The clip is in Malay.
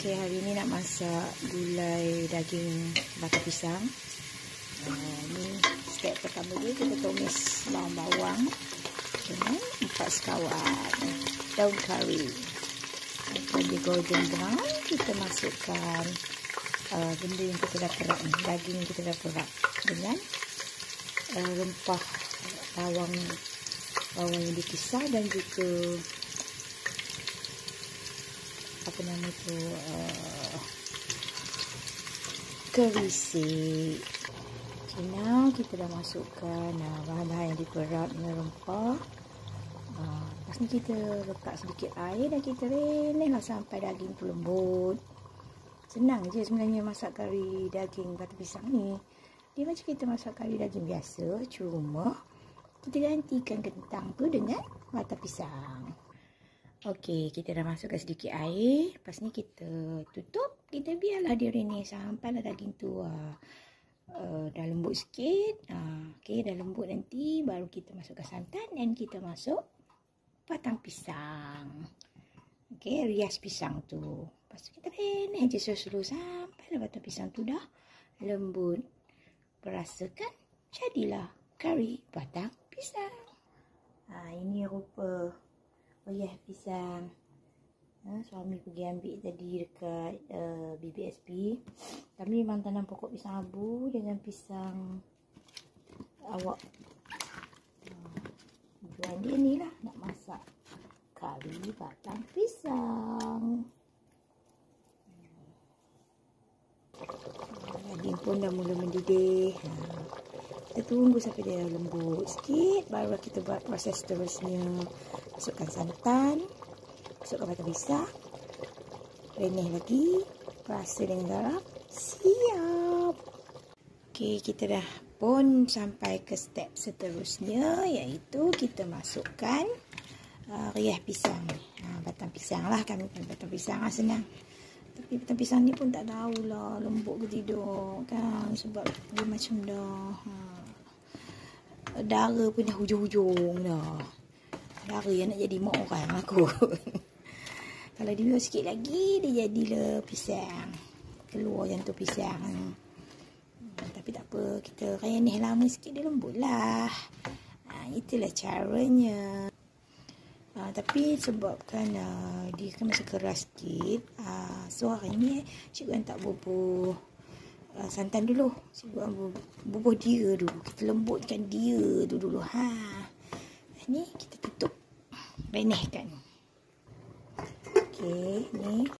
Okey, hari ni nak masak gulai daging bakar pisang. Ni step pertama dia, kita tumis bawang-bawang dengan 4 sekawan daun kari. Kalau dia golden brown, kita masukkan benda yang kita dah perak ni, daging yang kita dah perak dengan rempah bawang yang dikisar dan juga apa nama tu, kerisi. Okay, now kita dah masukkan bahan-bahan yang diperak dengan rempah. Lepas ni kita letak sedikit air dan kita renyah sampai daging tu lembut. Senang je sebenarnya masak kari daging bakar pisang ni. Dia macam kita masak kari daging biasa, cuma kita gantikan kentang tu dengan bakar pisang. Okey, kita dah masukkan sedikit air. Lepas ni kita tutup. Kita biarlah dia renyah sampailah daging tu dah lembut sikit. Okey, dah lembut nanti baru kita masukkan santan dan kita masuk batang pisang. Okey, rias pisang tu. Lepas tu kita renyah je slow-slow sampailah batang pisang tu dah lembut. Perasakan jadilah kari batang pisang. Ini rupa pisang. Suami pergi ambil tadi dekat BBSP. Kami memang tanam pokok pisang abu dengan pisang awak. Tujuan dia ni lah nak masak kari batang pisang. Daging pun dah mula mendidih. Kita tunggu sampai dia lembut sikit, baru kita buat proses seterusnya. Masukkan santan, masukkan batang pisang, renyah lagi, perasa dengan garam, siap. Okey, kita dah pun sampai ke step seterusnya, iaitu kita masukkan rias pisang. Batang pisang lah, kami pakai batang pisang lah, senang. Tapi batang pisang ni pun tak tahulah lembut ke tidak kan, sebab dia macam dah dara pun dah hujung-hujung dah. Dara yang nak jadi mak orang aku. Kalau dia biar sikit lagi, dia jadilah pisang. Keluar yang tu pisang. Tapi tak apa, kita renyah lama sikit dia lembut lah. Itulah caranya. Tapi sebabkan dia kan masih keras sikit, so hari ni cikgu tak bubuh santan dulu. Cikgu bubuh dia dulu. Kita lembutkan dia tu dulu. Ni kita tutup, renyahkan. Okey, ni